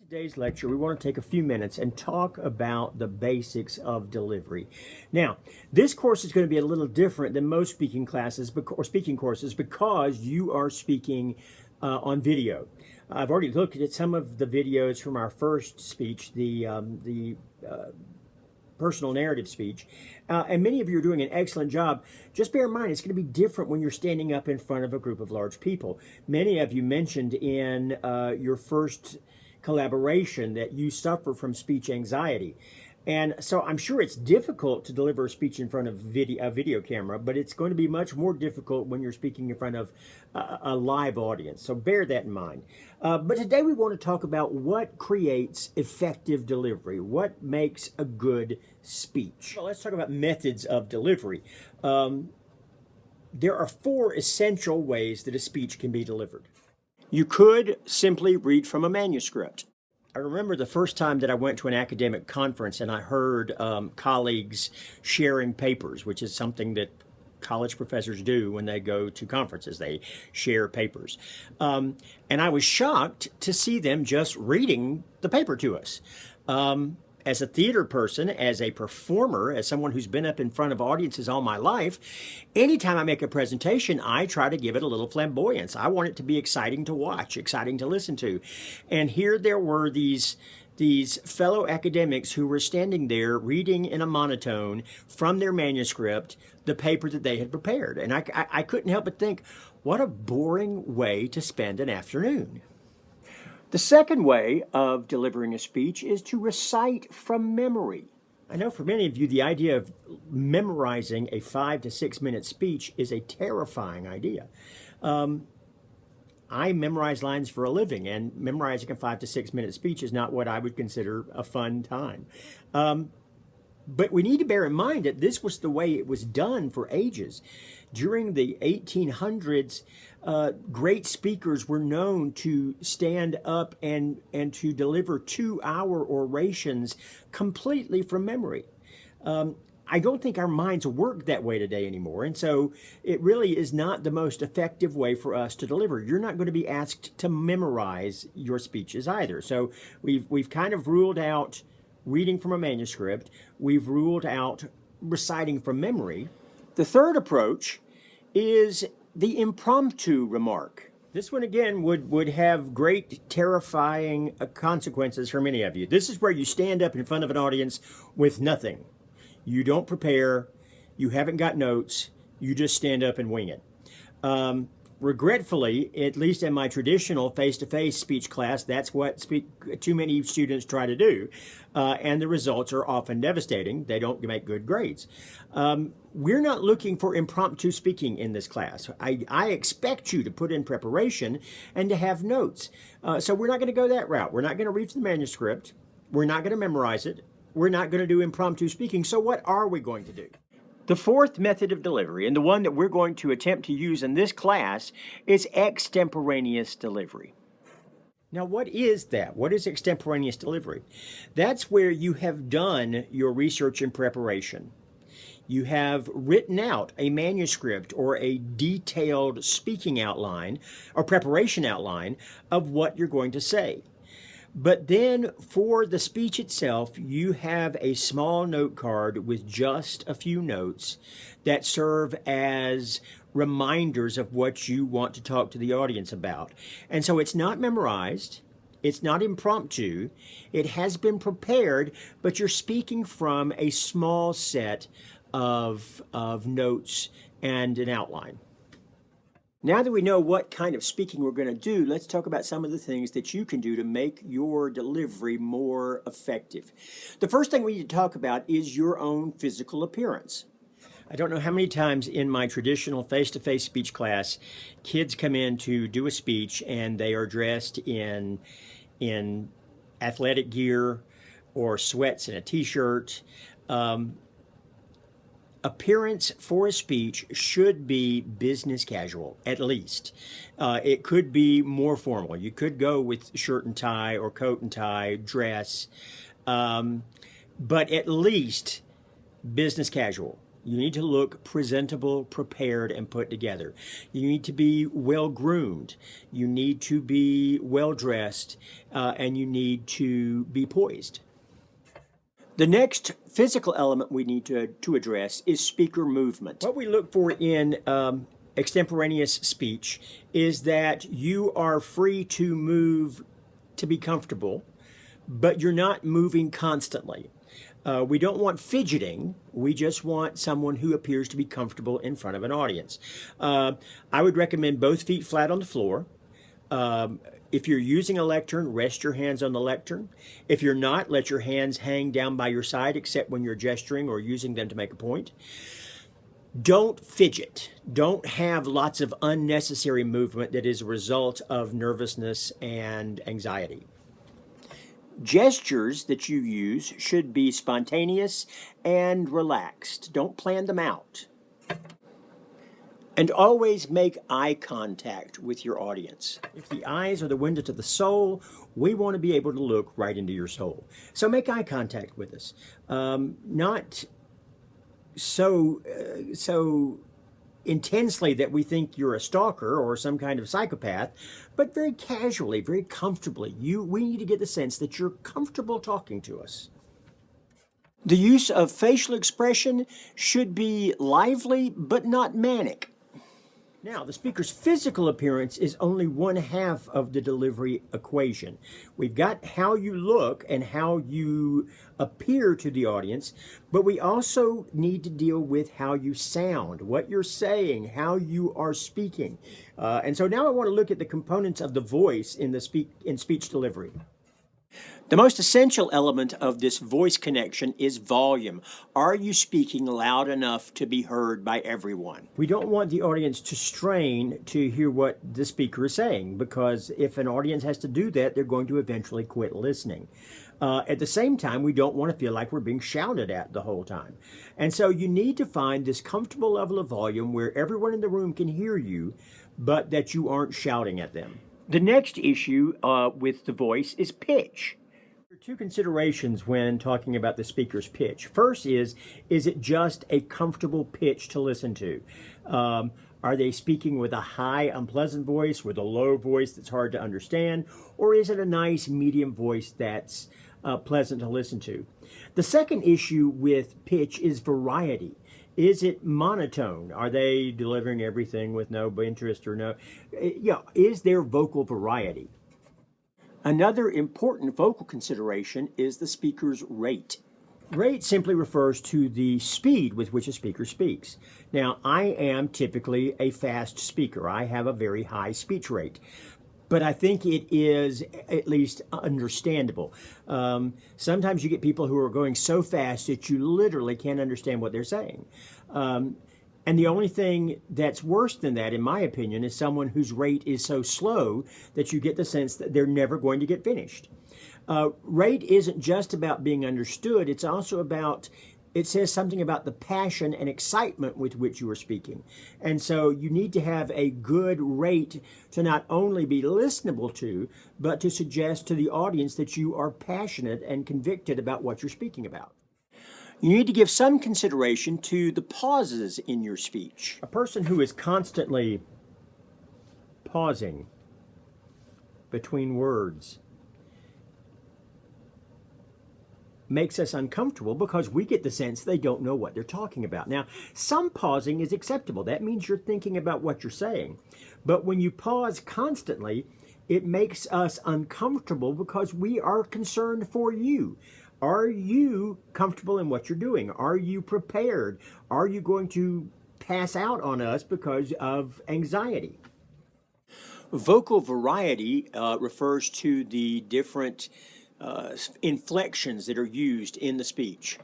Today's lecture, we want to take a few minutes and talk about the basics of delivery. Now, this course is going to be a little different than most speaking classes or speaking courses because you are speaking on video. I've already looked at some of the videos from our first speech, the personal narrative speech, and many of you are doing an excellent job. Just bear in mind, it's going to be different when you're standing up in front of a group of large people. Many of you mentioned in your first collaboration that you suffer from speech anxiety. And so I'm sure it's difficult to deliver a speech in front of a video camera, but it's going to be much more difficult when you're speaking in front of a live audience. So bear that in mind. But today we want to talk about what creates effective delivery, what makes a good speech. Well, let's talk about methods of delivery. There are 4 essential ways that a speech can be delivered. You could simply read from a manuscript. I remember the first time that I went to an academic conference and I heard colleagues sharing papers, which is something that college professors do when they go to conferences. They share papers. And I was shocked to see them just reading the paper to us. As a theater person, as a performer, as someone who's been up in front of audiences all my life, anytime I make a presentation, I try to give it a little flamboyance. I want it to be exciting to watch, exciting to listen to. And here there were these fellow academics who were standing there reading in a monotone from their manuscript the paper that they had prepared. And I couldn't help but think, what a boring way to spend an afternoon. The second way of delivering a speech is to recite from memory. I know for many of you, the idea of memorizing a 5 to 6 minute speech is a terrifying idea. I memorize lines for a living, and memorizing a 5 to 6 minute speech is not what I would consider a fun time. But we need to bear in mind that this was the way it was done for ages. During the 1800s, great speakers were known to stand up and to deliver 2-hour orations completely from memory. I don't think our minds work that way today anymore, and so it really is not the most effective way for us to deliver. You're not going to be asked to memorize your speeches either. So we've kind of ruled out reading from a manuscript. We've ruled out reciting from memory. The third approach is the impromptu remark. This one, again, would have great, terrifying consequences for many of you. This is where you stand up in front of an audience with nothing. You don't prepare. You haven't got notes. You just stand up and wing it. Regretfully, at least in my traditional face-to-face speech class, that's what too many students try to do, and the results are often devastating. They don't make good grades. We're not looking for impromptu speaking in this class. I expect you to put in preparation and to have notes. So we're not going to go that route. We're not going to read from the manuscript. We're not going to memorize it. We're not going to do impromptu speaking. So what are we going to do? The fourth method of delivery, and the one that we're going to attempt to use in this class, is extemporaneous delivery. Now, what is that? What is extemporaneous delivery? That's where you have done your research and preparation. You have written out a manuscript or a detailed speaking outline or preparation outline of what you're going to say. But then for the speech itself, you have a small note card with just a few notes that serve as reminders of what you want to talk to the audience about. And so it's not memorized, it's not impromptu, it has been prepared, but you're speaking from a small set of notes and an outline. Now that we know what kind of speaking we're going to do, let's talk about some of the things that you can do to make your delivery more effective. The first thing we need to talk about is your own physical appearance. I don't know how many times in my traditional face-to-face speech class, kids come in to do a speech and they are dressed in athletic gear or sweats and a t-shirt. Appearance for a speech should be business casual, at least. It could be more formal. You could go with shirt and tie or coat and tie, dress, but at least business casual. You need to look presentable, prepared, and put together. You need to be well groomed. You need to be well dressed, and you need to be poised. The next physical element we need to address is speaker movement. What we look for in extemporaneous speech is that you are free to move to be comfortable, but you're not moving constantly. We don't want fidgeting. We just want someone who appears to be comfortable in front of an audience. I would recommend both feet flat on the floor. If you're using a lectern, rest your hands on the lectern. If you're not, let your hands hang down by your side, except when you're gesturing or using them to make a point. Don't fidget. Don't have lots of unnecessary movement that is a result of nervousness and anxiety. Gestures that you use should be spontaneous and relaxed. Don't plan them out. And always make eye contact with your audience. If the eyes are the window to the soul, we want to be able to look right into your soul. So make eye contact with us. Not so intensely that we think you're a stalker or some kind of psychopath, but very casually, very comfortably. We need to get the sense that you're comfortable talking to us. The use of facial expression should be lively but not manic. Now, the speaker's physical appearance is only one half of the delivery equation. We've got how you look and how you appear to the audience, but we also need to deal with how you sound, what you're saying, how you are speaking. And so now I want to look at the components of the voice in speech delivery. The most essential element of this voice connection is volume. Are you speaking loud enough to be heard by everyone? We don't want the audience to strain to hear what the speaker is saying, because if an audience has to do that, they're going to eventually quit listening. At the same time, we don't want to feel like we're being shouted at the whole time. And so you need to find this comfortable level of volume where everyone in the room can hear you, but that you aren't shouting at them. The next issue with the voice is pitch. There are two considerations when talking about the speaker's pitch. First is it just a comfortable pitch to listen to? Are they speaking with a high, unpleasant voice, with a low voice that's hard to understand, or is it a nice, medium voice that's pleasant to listen to? The second issue with pitch is variety. Is it monotone? Are they delivering everything with no interest or no? Is there vocal variety? Another important vocal consideration is the speaker's rate. Rate simply refers to the speed with which a speaker speaks. Now, I am typically a fast speaker. I have a very high speech rate. But I think it is at least understandable. Sometimes you get people who are going so fast that you literally can't understand what they're saying. And the only thing that's worse than that, in my opinion, is someone whose rate is so slow that you get the sense that they're never going to get finished. Rate isn't just about being understood. It's also about, it says something about the passion and excitement with which you are speaking. And so you need to have a good rate to not only be listenable to, but to suggest to the audience that you are passionate and convicted about what you're speaking about. You need to give some consideration to the pauses in your speech. A person who is constantly pausing between words makes us uncomfortable because we get the sense they don't know what they're talking about. Now, some pausing is acceptable. That means you're thinking about what you're saying. But when you pause constantly, it makes us uncomfortable because we are concerned for you. Are you comfortable in what you're doing? Are you prepared? Are you going to pass out on us because of anxiety? Vocal variety refers to the different inflections that are used in the speech.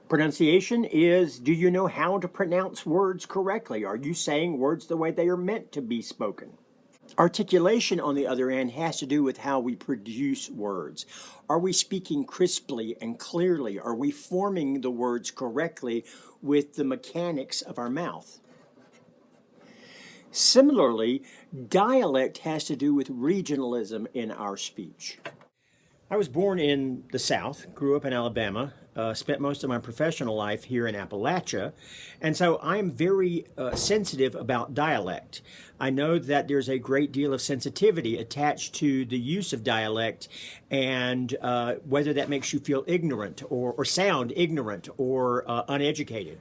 Pronunciation is, do you know how to pronounce words correctly? Are you saying words the way they are meant to be spoken? Articulation, on the other hand, has to do with how we produce words. Are we speaking crisply and clearly? Are we forming the words correctly with the mechanics of our mouth? Similarly, dialect has to do with regionalism in our speech. I was born in the South, grew up in Alabama, spent most of my professional life here in Appalachia, and so I'm very sensitive about dialect. I know that there's a great deal of sensitivity attached to the use of dialect and whether that makes you feel ignorant or sound ignorant or uneducated.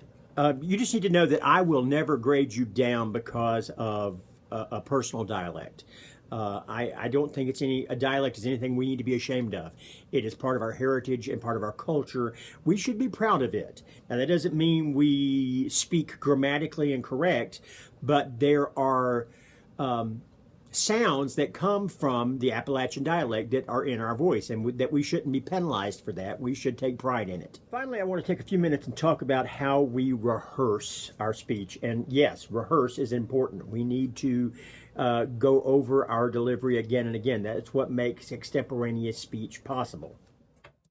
You just need to know that I will never grade you down because of a personal dialect. I don't think a dialect is anything we need to be ashamed of. It is part of our heritage and part of our culture. We should be proud of it. Now, that doesn't mean we speak grammatically incorrect, but there are sounds that come from the Appalachian dialect that are in our voice, and that we shouldn't be penalized for that. We should take pride in it. Finally, I want to take a few minutes and talk about how we rehearse our speech. And yes, rehearse is important. We need to go over our delivery again and again. That's what makes extemporaneous speech possible.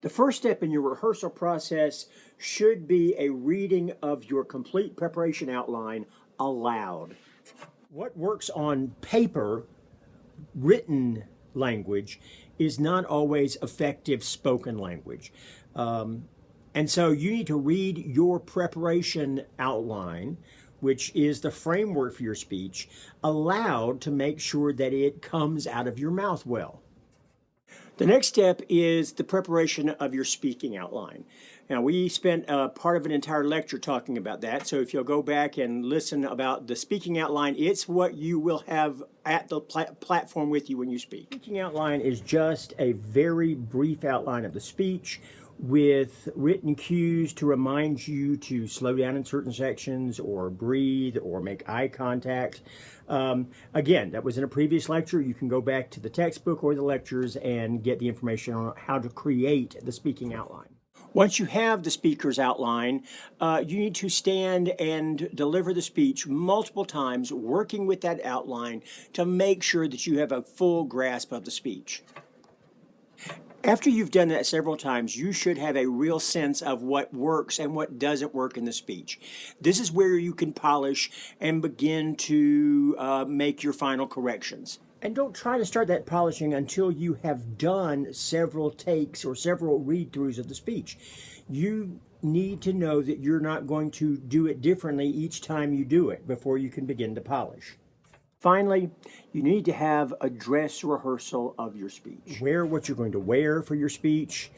The first step in your rehearsal process should be a reading of your complete preparation outline aloud. What works on paper, written language, is not always effective spoken language. And so you need to read your preparation outline, which is the framework for your speech, aloud to make sure that it comes out of your mouth well. The next step is the preparation of your speaking outline. Now, we spent part of an entire lecture talking about that, so if you'll go back and listen about the speaking outline, it's what you will have at the platform with you when you speak. Speaking outline is just a very brief outline of the speech with written cues to remind you to slow down in certain sections or breathe or make eye contact. Again, that was in a previous lecture. You can go back to the textbook or the lectures and get the information on how to create the speaking outline. Once you have the speaker's outline, you need to stand and deliver the speech multiple times, working with that outline to make sure that you have a full grasp of the speech. After you've done that several times, you should have a real sense of what works and what doesn't work in the speech. This is where you can polish and begin to make your final corrections. And don't try to start that polishing until you have done several takes or several read-throughs of the speech. You need to know that you're not going to do it differently each time you do it before you can begin to polish. Finally, you need to have a dress rehearsal of your speech. Wear what you're going to wear for your speech.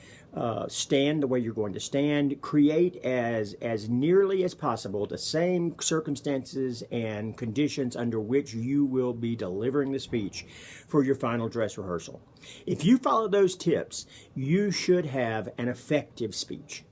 Stand the way you're going to stand. Create as nearly as possible the same circumstances and conditions under which you will be delivering the speech for your final dress rehearsal. If you follow those tips, you should have an effective speech.